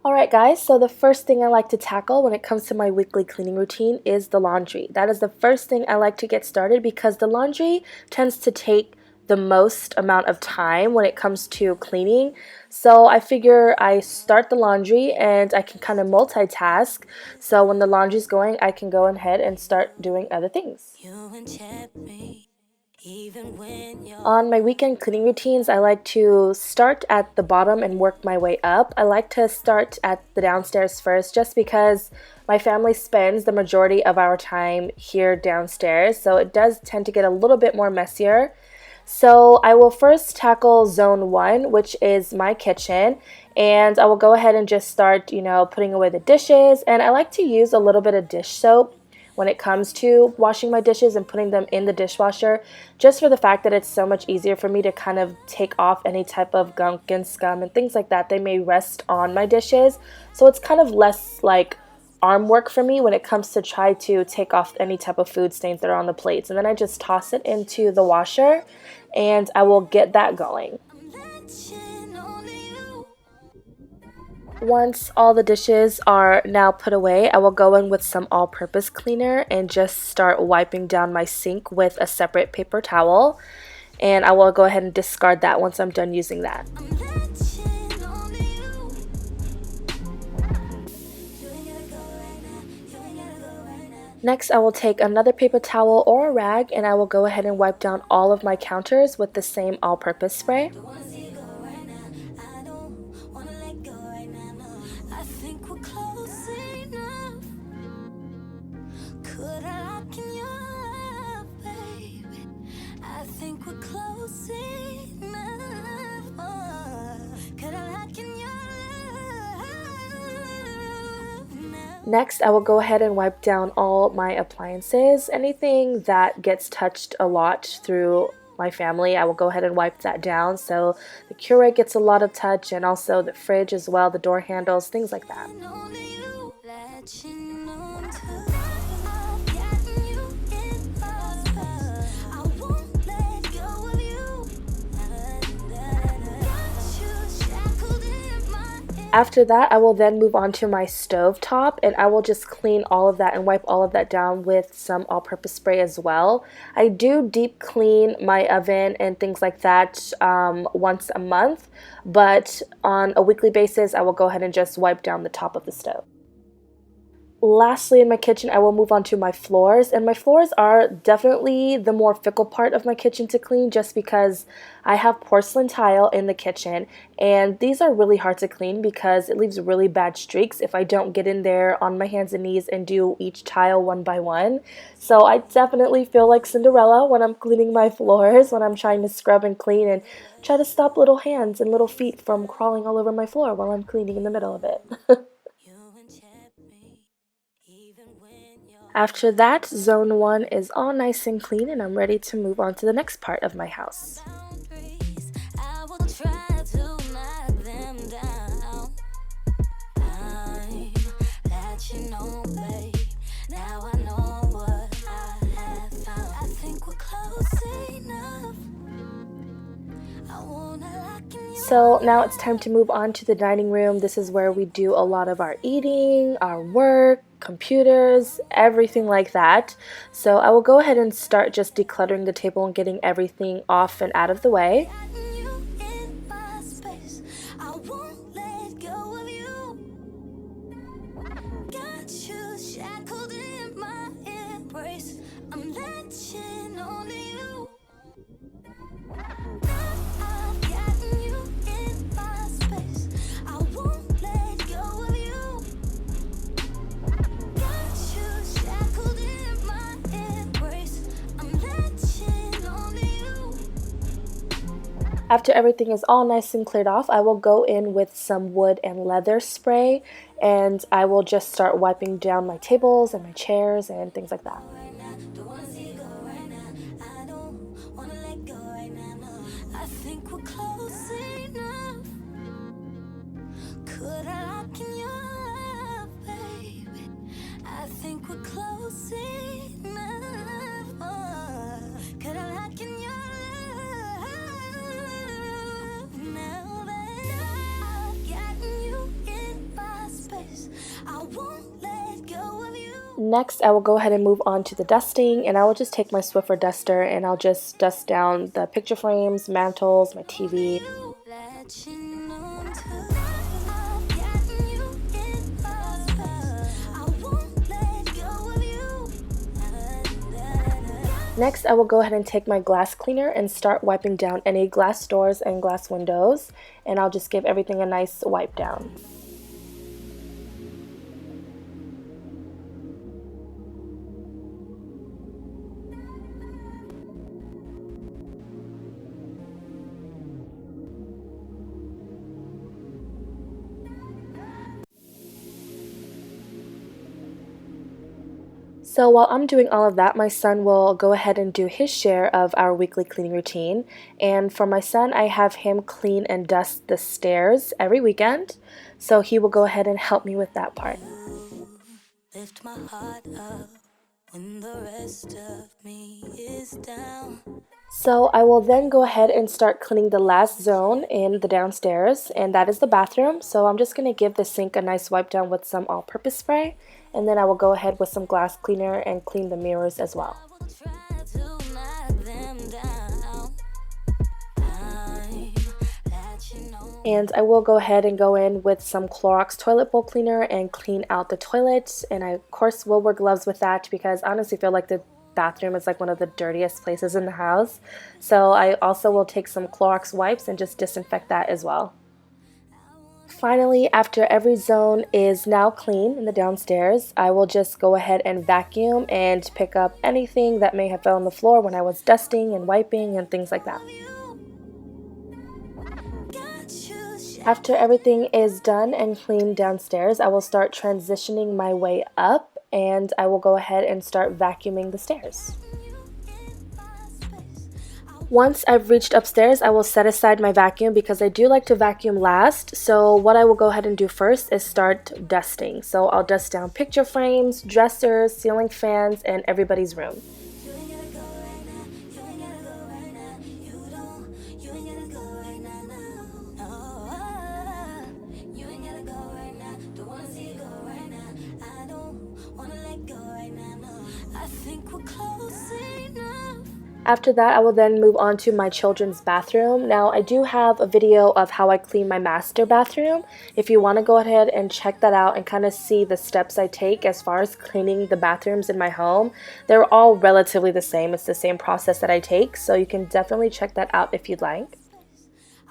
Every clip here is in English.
Alright guys, so the first thing I like to tackle when it comes to my weekly cleaning routine is the laundry. That is the first thing I like to get started because the laundry tends to take the most amount of time when it comes to cleaning. So I figure I start the laundry and I can kind of multitask. So when the laundry's going, I can go ahead and start doing other things. On my weekend cleaning routines, I like to start at the bottom and work my way up. I like to start at the downstairs first just because my family spends the majority of our time here downstairs, so it does tend to get a little bit more messier. So I will first tackle zone 1, which is my kitchen, and I will go ahead and just start, putting away the dishes, and I like to use a little bit of dish soap when it comes to washing my dishes and putting them in the dishwasher, just for the fact that it's so much easier for me to kind of take off any type of gunk and scum and things like that. They may rest on my dishes, so it's kind of less like arm work for me when it comes to try to take off any type of food stains that are on the plates. And then I just toss it into the washer and I will get that going. Once all the dishes are now put away, I will go in with some all-purpose cleaner and just start wiping down my sink with a separate paper towel. And I will go ahead and discard that once I'm done using that. Next, I will take another paper towel or a rag and I will go ahead and wipe down all of my counters with the same all-purpose spray. Next, I will go ahead and wipe down all my appliances. Anything that gets touched a lot through my family, I will go ahead and wipe that down. So the Keurig gets a lot of touch, and also the fridge as well, the door handles, things like that. After that, I will then move on to my stove top and I will just clean all of that and wipe all of that down with some all-purpose spray as well. I do deep clean my oven and things like that once a month, but on a weekly basis, I will go ahead and just wipe down the top of the stove. Lastly, in my kitchen, I will move on to my floors, and my floors are definitely the more fickle part of my kitchen to clean just because I have porcelain tile in the kitchen, and these are really hard to clean because it leaves really bad streaks if I don't get in there on my hands and knees and do each tile one by one. So I definitely feel like Cinderella when I'm cleaning my floors, when I'm trying to scrub and clean and try to stop little hands and little feet from crawling all over my floor while I'm cleaning in the middle of it. After that, zone 1 is all nice and clean and I'm ready to move on to the next part of my house. So now it's time to move on to the dining room. This is where we do a lot of our eating, our work, computers, everything like that. So I will go ahead and start just decluttering the table and getting everything off and out of the way. After everything is all nice and cleared off, I will go in with some wood and leather spray and I will just start wiping down my tables and my chairs and things like that. Next, I will go ahead and move on to the dusting, and I will just take my Swiffer duster and I'll just dust down the picture frames, mantles, my TV. Next, I will go ahead and take my glass cleaner and start wiping down any glass doors and glass windows, and I'll just give everything a nice wipe down. So while I'm doing all of that, my son will go ahead and do his share of our weekly cleaning routine. And for my son, I have him clean and dust the stairs every weekend. So he will go ahead and help me with that part. Lift my heart up when the rest of me is down. So I will then go ahead and start cleaning the last zone in the downstairs, and that is the bathroom. So I'm just going to give the sink a nice wipe down with some all-purpose spray, and then I will go ahead with some glass cleaner and clean the mirrors as well. And I will go ahead and go in with some Clorox toilet bowl cleaner and clean out the toilet, and I of course will wear gloves with that because I honestly feel like the bathroom is like one of the dirtiest places in the house. So I also will take some Clorox wipes and just disinfect that as well. Finally, after every zone is now clean in the downstairs, I will just go ahead and vacuum and pick up anything that may have fell on the floor when I was dusting and wiping and things like that. After everything is done and cleaned downstairs, I will start transitioning my way up, and I will go ahead and start vacuuming the stairs. Once I've reached upstairs, I will set aside my vacuum because I do like to vacuum last. So what I will go ahead and do first is start dusting. So I'll dust down picture frames, dressers, ceiling fans, and everybody's room. After that, I will then move on to my children's bathroom. Now, I do have a video of how I clean my master bathroom. If you want to go ahead and check that out and kind of see the steps I take as far as cleaning the bathrooms in my home, they're all relatively the same. It's the same process that I take, so you can definitely check that out if you'd like.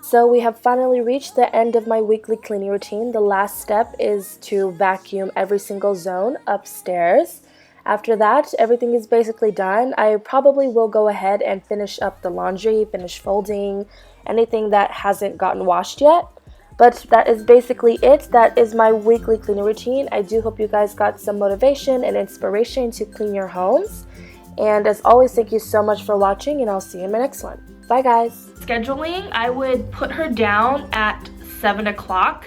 So we have finally reached the end of my weekly cleaning routine. The last step is to vacuum every single zone upstairs. After that, everything is basically done. I probably will go ahead and finish up the laundry, finish folding, anything that hasn't gotten washed yet. But that is basically it. That is my weekly cleaning routine. I do hope you guys got some motivation and inspiration to clean your homes. And as always, thank you so much for watching, and I'll see you in my next one. Bye, guys. Scheduling, I would put her down at 7 o'clock.